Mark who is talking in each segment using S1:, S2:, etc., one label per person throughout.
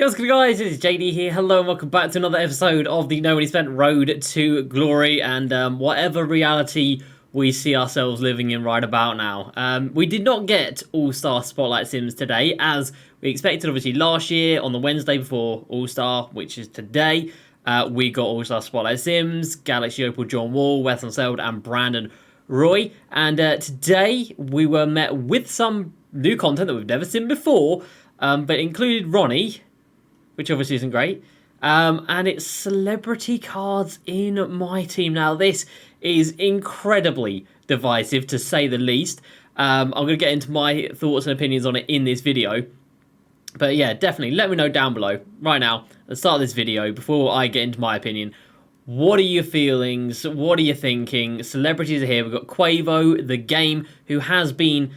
S1: What's good, guys? It's JD here. Hello and welcome back to another episode of the No Money Spent Road to Glory and whatever reality we see ourselves living in right about now. We did not get All-Star Spotlight Sims today as we expected. Obviously last year on the Wednesday before All-Star, which is today, we got All-Star Spotlight Sims, Galaxy Opal, John Wall, Weston Seld and Brandon Roy. And today we were met with some new content that we've never seen before, but included Ronnie, which obviously isn't great. And it's celebrity cards in my team. Now, this is incredibly divisive, to say the least. I'm going to get into my thoughts and opinions on it in this video. But yeah, definitely let me know down below right now at the start of this video, before I get into my opinion. What are your feelings? What are you thinking? Celebrities are here. We've got Quavo, the game, who has been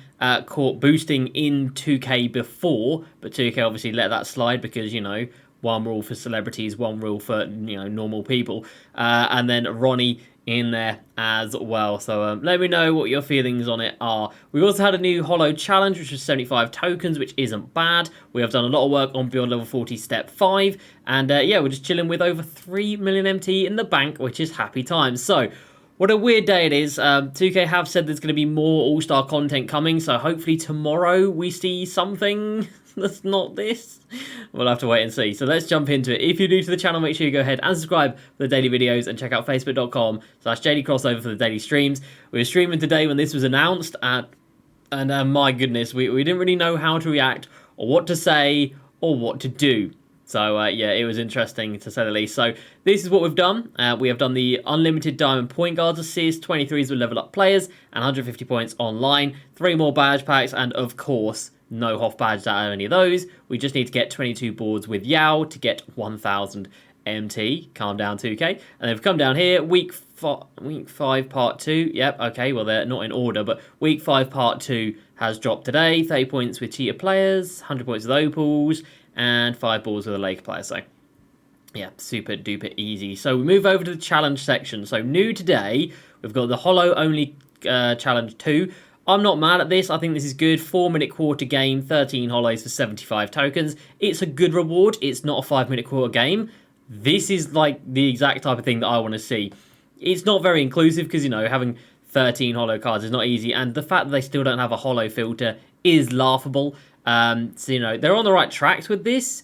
S1: caught boosting in 2K before, but 2K obviously let that slide because, you know, one rule for celebrities, one rule for, you know, normal people. And then Ronnie in there as well. So let me know what your feelings on it are. We also had a new holo challenge, which was 75 tokens, which isn't bad. We have done a lot of work on Beyond Level 40 Step 5. And yeah, we're just chilling with over 3 million MT in the bank, which is happy times. So what a weird day it is. 2K have said there's going to be more All-Star content coming, so hopefully tomorrow we see something that's not this. We'll have to wait and see. So let's jump into it. If you're new to the channel, make sure you go ahead and subscribe for the daily videos and check out facebook.com/JDCrossover for the daily streams. We were streaming today when this was announced, and my goodness, we didn't really know how to react or what to say or what to do. So, yeah, it was interesting, to say the least. So, this is what we've done. We have done the unlimited diamond point guards assist, 23s with level up players, and 150 points online. 3 more badge packs, and of course, no Hoff badges out of any of those. We just need to get 22 boards with Yao to get 1,000 MT. Calm down, 2K. And then we've come down here, week 5, part 2. Yep, okay, well, they're not in order, but week 5, part 2 has dropped today. 30 points with cheater players, 100 points with opals, and 5 balls with a Lake player. So, yeah, super duper easy. So, we move over to the challenge section. So, new today, we've got the holo only challenge 2. I'm not mad at this. I think this is good. 4-minute quarter game, 13 holos for 75 tokens. It's a good reward. It's not a 5-minute quarter game. This is like the exact type of thing that I want to see. It's not very inclusive because, you know, having 13 holo cards is not easy. And the fact that they still don't have a holo filter is laughable. So, you know, they're on the right tracks with this,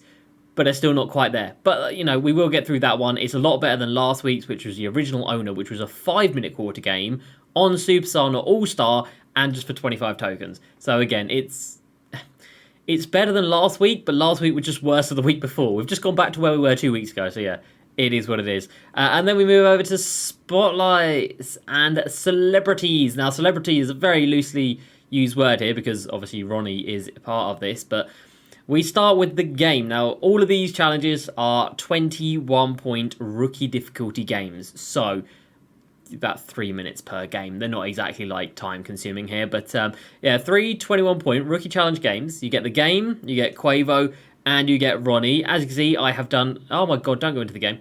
S1: but they're still not quite there. But, you know, we will get through that one. It's a lot better than last week's, which was the original owner, which was a 5-minute quarter game on Superstar, not All-Star, and just for 25 tokens. So, again, it's better than last week, but last week was just worse than the week before. We've just gone back to where we were 2 weeks ago, so yeah, it is what it is. And then we move over to spotlights and celebrities. Now, celebrity is a very loosely used word here because obviously Ronnie is part of this, but we start with the game. Now, all of these challenges are 21-point rookie difficulty games, so about 3 minutes per game. They're not exactly like time consuming here, but yeah, 3 21-point rookie challenge games. You get the game, you get Quavo, and you get Ronnie. As you can see, I have done, oh my god, don't go into the game.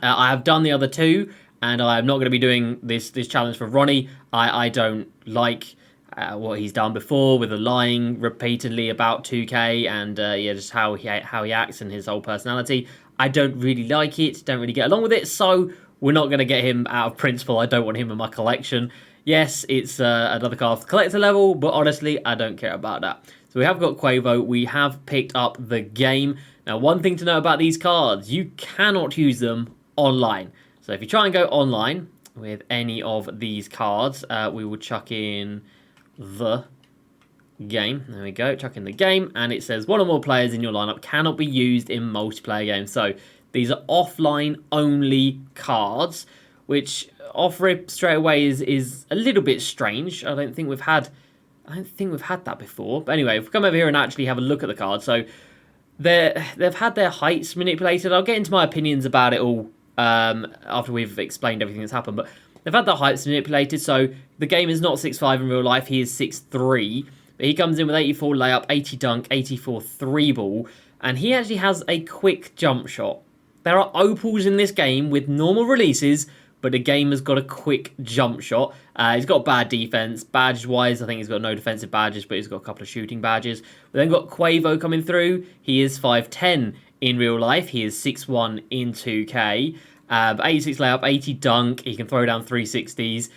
S1: I have done the other 2, and I am not going to be doing this challenge for Ronnie. I don't like what he's done before with the lying repeatedly about 2K and yeah, just how he acts and his whole personality. I don't really like it, don't really get along with it, so we're not going to get him out of principle. I don't want him in my collection. Yes, it's another card for collector level, but honestly, I don't care about that. So we have got Quavo. We have picked up the game. Now, one thing to know about these cards, you cannot use them online. So if you try and go online with any of these cards, we will chuck in the game. There we go, chuck in the game, and it says 1 or more players in your lineup cannot be used in multiplayer games. So these are offline only cards, which offer it straight away is a little bit strange. I don't think we've had that before. But anyway, if we come over here and actually have a look at the cards, so they've had their heights manipulated. I'll get into my opinions about it all after we've explained everything that's happened, but they've had their heights manipulated. So the game is not 6'5" in real life. He is 6'3", but he comes in with 84 layup, 80 dunk, 84 3 ball, and he actually has a quick jump shot. There are opals in this game with normal releases but the game has got a quick jump shot. He's got bad defense. Badge-wise, I think he's got no defensive badges, but he's got a couple of shooting badges. We then got Quavo coming through. He is 5'10" in real life. He is 6'1" in 2K. 86 layup, 80 dunk. He can throw down 360s.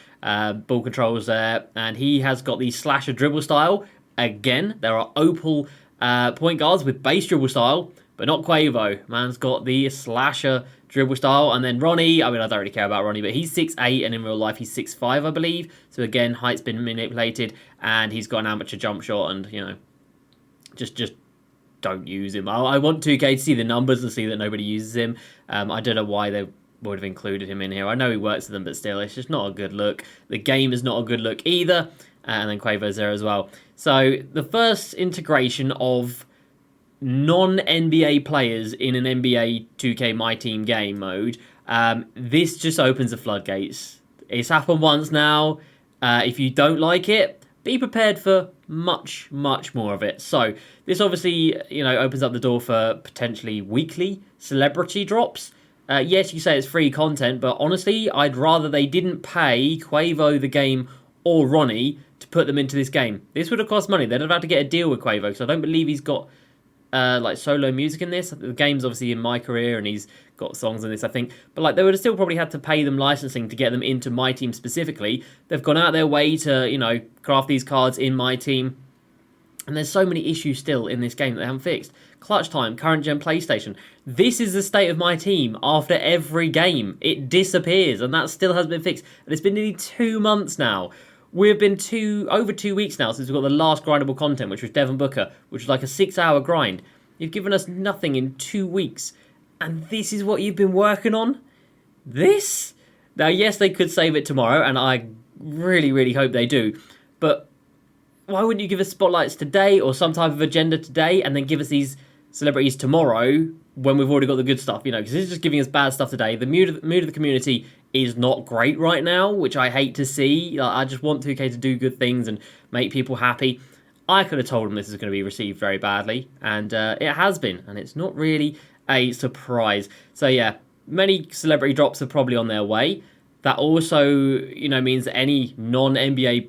S1: Ball controls there. And he has got the slasher dribble style. Again, there are Opal point guards with base dribble style, but not Quavo. Man's got the slasher dribble style. And then Ronnie, I mean, I don't really care about Ronnie, but he's 6'8", and in real life he's 6'5", I believe. So again, height's been manipulated, and he's got an amateur jump shot, and, you know, just don't use him. I want 2K to see the numbers and see that nobody uses him. I don't know why they would have included him in here. I know he works with them, but still, it's just not a good look. The game is not a good look either. And then Quavo's there as well. So the first integration of non-NBA players in an NBA 2K Myteam game mode, this just opens the floodgates. It's happened once now. If you don't like it, be prepared for much, much more of it. So this obviously, you know, opens up the door for potentially weekly celebrity drops. Yes, you say it's free content, but honestly, I'd rather they didn't pay Quavo the game or Ronnie to put them into this game. This would have cost money. They'd have had to get a deal with Quavo, because I don't believe he's got like solo music in this. The game's obviously in My Career, and he's got songs in this, I think. But like, they would have still probably had to pay them licensing to get them into Myteam specifically. They've gone out their way to, you know, craft these cards in Myteam. And there's so many issues still in this game that they haven't fixed. Clutch time, current gen PlayStation. This is the state of my team after every game. It disappears, and that still hasn't been fixed. And it's been nearly 2 months now. We've been over 2 weeks now since we got the last grindable content, which was Devin Booker, which was like a 6-hour grind. You've given us nothing in 2 weeks. And this is what you've been working on? This? Now, yes, they could save it tomorrow, and I really, really hope they do. But why wouldn't you give us spotlights today or some type of agenda today, and then give us these celebrities tomorrow when we've already got the good stuff? You know, because this is just giving us bad stuff today. The mood of the community is not great right now, which I hate to see. Like, I just want 2K to do good things and make people happy. I could have told them this is going to be received very badly, and it has been, and it's not really a surprise. So yeah, many celebrity drops are probably on their way. That also, you know, means that any non-NBA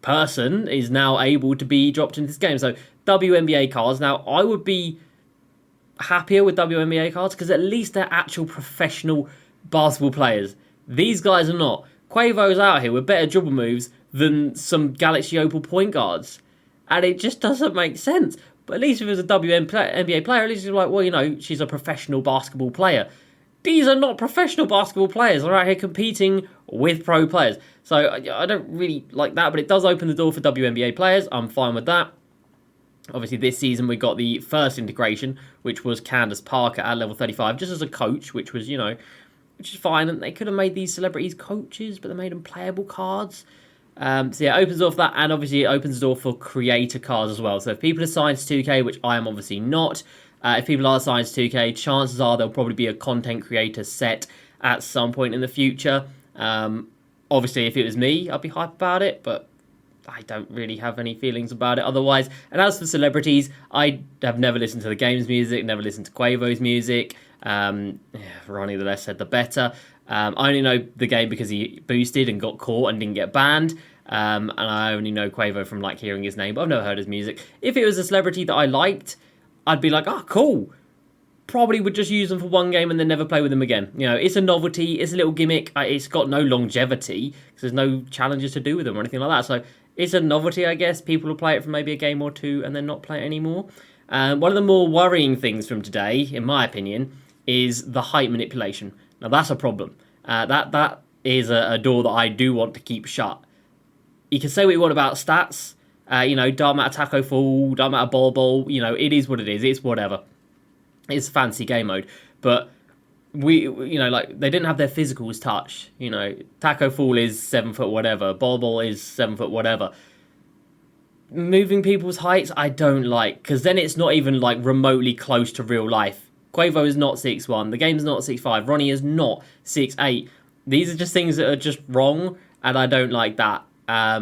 S1: person is now able to be dropped into this game. So WNBA cards. Now, I would be happier with WNBA cards because at least they're actual professional basketball players. These guys are not. Quavo's out here with better dribble moves than some Galaxy Opal point guards. And it just doesn't make sense. But at least if it was a WNBA player, at least you're like, well, you know, she's a professional basketball player. These are not professional basketball players. They're out here competing with pro players. So I don't really like that, but it does open the door for WNBA players. I'm fine with that. Obviously, this season we got the first integration, which was Candace Parker at level 35, just as a coach, which was, you know, which is fine. And they could have made these celebrities coaches, but they made them playable cards. So yeah, it opens the door for that, and obviously it opens the door for creator cards as well. So if people are signed to 2K, which I am obviously not, if people are signed to 2K, chances are there'll probably be a content creator set at some point in the future. Obviously, if it was me, I'd be hyped about it, but I don't really have any feelings about it otherwise. And as for celebrities, I have never listened to the game's music, never listened to Quavo's music. Ronnie, the less said, the better. I only know the game because he boosted and got caught and didn't get banned. And I only know Quavo from like hearing his name, but I've never heard his music. If it was a celebrity that I liked, I'd be like, oh, cool. Probably would just use them for one game and then never play with them again. You know, it's a novelty, it's a little gimmick. It's got no longevity because there's no challenges to do with them or anything like that. So it's a novelty, I guess. People will play it for maybe a game or two and then not play it anymore. One of the more worrying things from today, in my opinion, is the height manipulation. Now, that's a problem. That is a door that I do want to keep shut. You can say what you want about stats. You know, don't matter taco fall, don't matter ball, you know, it is what it is. It's whatever. It's fancy game mode. But you know, like, they didn't have their physicals touched. You know, taco fall is 7 foot whatever. Ball is 7 foot whatever. Moving people's heights, I don't like, because then it's not even like remotely close to real life. Quavo is not 6'1", the game's not 6'5", Ronnie is not 6'8". These are just things that are just wrong, and I don't like that.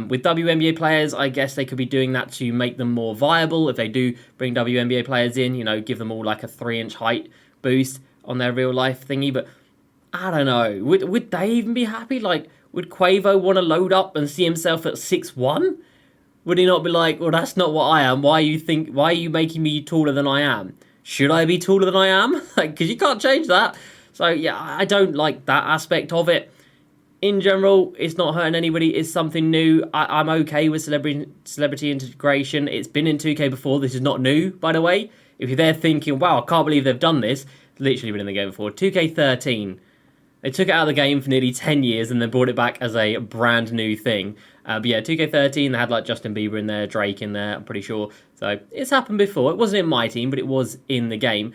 S1: With WNBA players, I guess they could be doing that to make them more viable. If they do bring WNBA players in, you know, give them all like a 3-inch height boost on their real life thingy. But I don't know. Would they even be happy? Like, would Quavo want to load up and see himself at 6'1"? Would he not be like, well, that's not what I am. Why are you making me taller than I am? Should I be taller than I am? Like, because you can't change that. So, yeah, I don't like that aspect of it. In general, it's not hurting anybody. It's something new. I'm okay with celebrity integration. It's been in 2K before. This is not new, by the way. If you're there thinking, wow, I can't believe they've done this, it's literally been in the game before. 2K13. They took it out of the game for nearly 10 years and then brought it back as a brand new thing. But yeah, 2K13, they had like Justin Bieber in there, Drake in there, I'm pretty sure. So it's happened before. It wasn't in my team, but it was in the game.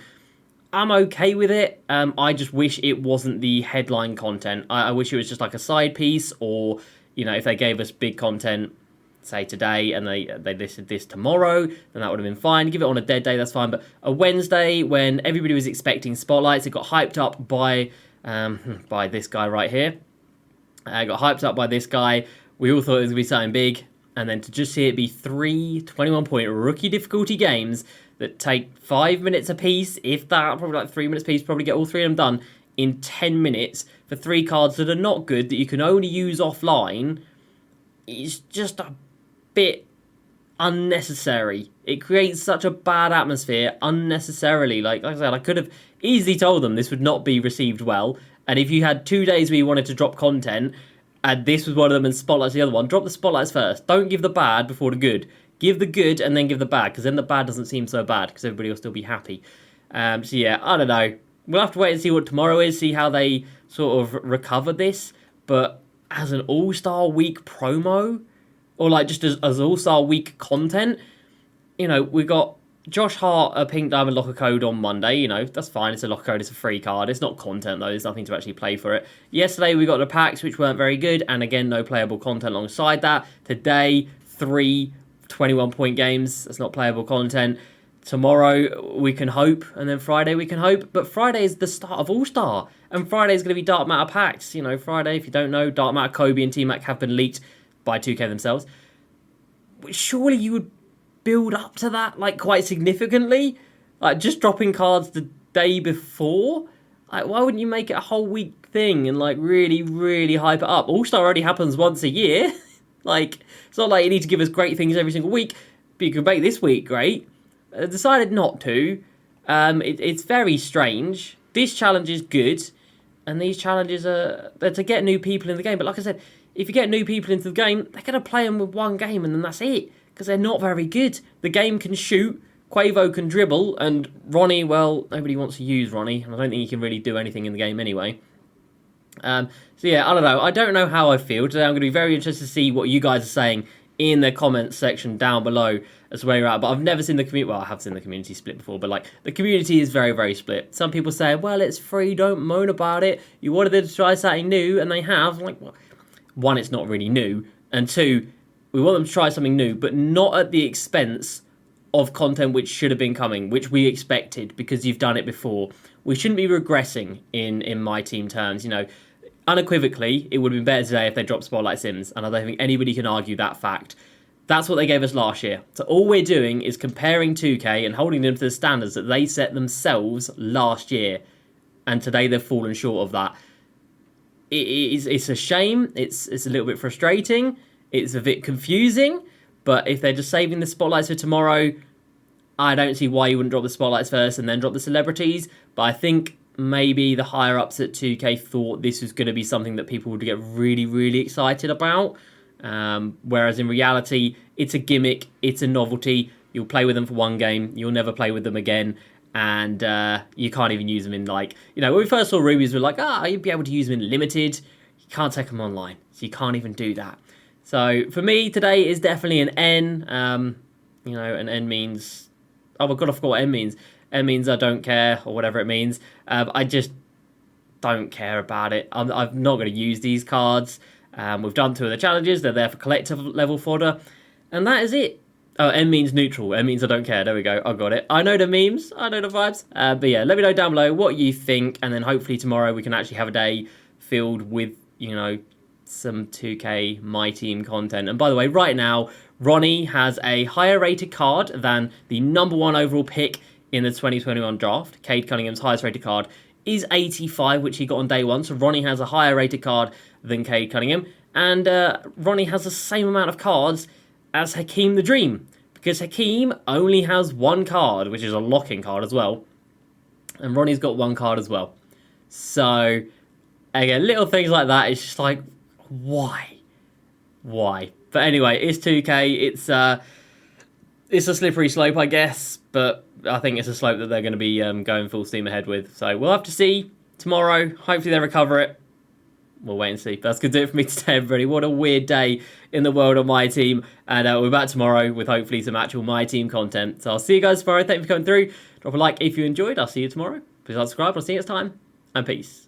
S1: I'm okay with it. I just wish it wasn't the headline content. I wish it was just like a side piece, or, you know, if they gave us big content, say today, and they listed this tomorrow, then that would have been fine. Give it on a dead day, that's fine. But a Wednesday when everybody was expecting spotlights, it got hyped up by this guy right here. Got hyped up by this guy. We all thought it was going to be something big. And then to just see it be 3 21-point rookie difficulty games that take 5 minutes a piece, if that, probably like 3 minutes a piece, probably get all 3 of them done in 10 minutes for 3 cards that are not good, that you can only use offline, is just a bit unnecessary. It creates such a bad atmosphere unnecessarily. Like I said, I could have easily told them this would not be received well. And if you had 2 days where you wanted to drop content, and this was one of them and Spotlight's the other one, drop the Spotlights first. Don't give the bad before the good. Give the good and then give the bad, because then the bad doesn't seem so bad, because everybody will still be happy. So yeah, I don't know. We'll have to wait and see what tomorrow is, see how they sort of recover this. But as an All-Star Week promo, or like just as All-Star Week content, you know, we got Josh Hart, a Pink Diamond locker code on Monday. You know, that's fine. It's a locker code. It's a free card. It's not content, though. There's nothing to actually play for it. Yesterday, we got the packs, which weren't very good. And again, no playable content alongside that. Today, 3 21-point games. That's not playable content. Tomorrow, we can hope. And then Friday, we can hope. But Friday is the start of All-Star. And Friday is going to be Dark Matter packs. You know, Friday, if you don't know, Dark Matter, Kobe, and T-Mac have been leaked by 2K themselves. Surely you would build up to that, like, quite significantly. Like, just dropping cards the day before. Like, why wouldn't you make it a whole week thing and, like, really, really hype it up? All-Star already happens once a year. Like, it's not like you need to give us great things every single week, but you could make this week great. Decided not to. It's very strange. This challenge is good, and these challenges are to get new people in the game. But like I said, if you get new people into the game, they're going to play them with one game, and then that's it, because they're not very good. The game can shoot, Quavo can dribble, and Ronnie, well, nobody wants to use Ronnie, and I don't think he can really do anything in the game anyway. So yeah, I don't know. I don't know how I feel today. I'm going to be very interested to see what you guys are saying in the comments section down below as to where you're at. But I've never seen the community. Well, I have seen the community split before, but like the community is very, very split. Some people say, well, it's free, don't moan about it. You wanted them to try something new, and they have. Like, well, one, it's not really new, and two, we want them to try something new, but not at the expense of content which should have been coming, which we expected because you've done it before. We shouldn't be regressing in my team terms. You know, unequivocally, it would have been better today if they dropped Spotlight Sims, and I don't think anybody can argue that fact. That's what they gave us last year. So all we're doing is comparing 2K and holding them to the standards that they set themselves last year, and today they've fallen short of that. It's a shame. It's a little bit frustrating. It's a bit confusing. But if they're just saving the spotlights for tomorrow, I don't see why you wouldn't drop the spotlights first and then drop the celebrities. But I think maybe the higher-ups at 2K thought this was going to be something that people would get really, really excited about. Whereas in reality, it's a gimmick, it's a novelty. You'll play with them for one game, you'll never play with them again. And you can't even use them in, like, you know, when we first saw Rubies, we were like, you'd be able to use them in limited. You can't take them online, so you can't even do that. So for me, today is definitely an N. You know, an N means, oh my god, I forgot what N means. N means I don't care, or whatever it means. I just don't care about it. I'm not going to use these cards. We've done 2 of the challenges. They're there for collective level fodder. And that is it. Oh, N means neutral. N means I don't care. There we go. I got it. I know the memes. I know the vibes. But yeah, let me know down below what you think. And then hopefully tomorrow we can actually have a day filled with, you know, some 2K Myteam content. And by the way, right now, Ronnie has a higher rated card than the #1 overall pick in the 2021 draft. Cade Cunningham's highest rated card is 85, which he got on day 1. So Ronnie has a higher rated card than Cade Cunningham. And Ronnie has the same amount of cards as Hakeem the Dream. Because Hakeem only has 1 card, which is a locking card as well. And Ronnie's got 1 card as well. So, again, little things like that. It's just like, why? Why? But anyway, it's 2K. It's a slippery slope, I guess. But I think it's a slope that they're going to be going full steam ahead with. So we'll have to see tomorrow. Hopefully they recover it. We'll wait and see. But that's going to do it for me today, everybody. What a weird day in the world of my team. And we're back tomorrow with hopefully some actual My Team content. So I'll see you guys tomorrow. Thank you for coming through. Drop a like if you enjoyed. I'll see you tomorrow. Please subscribe. I'll see you next time. And peace.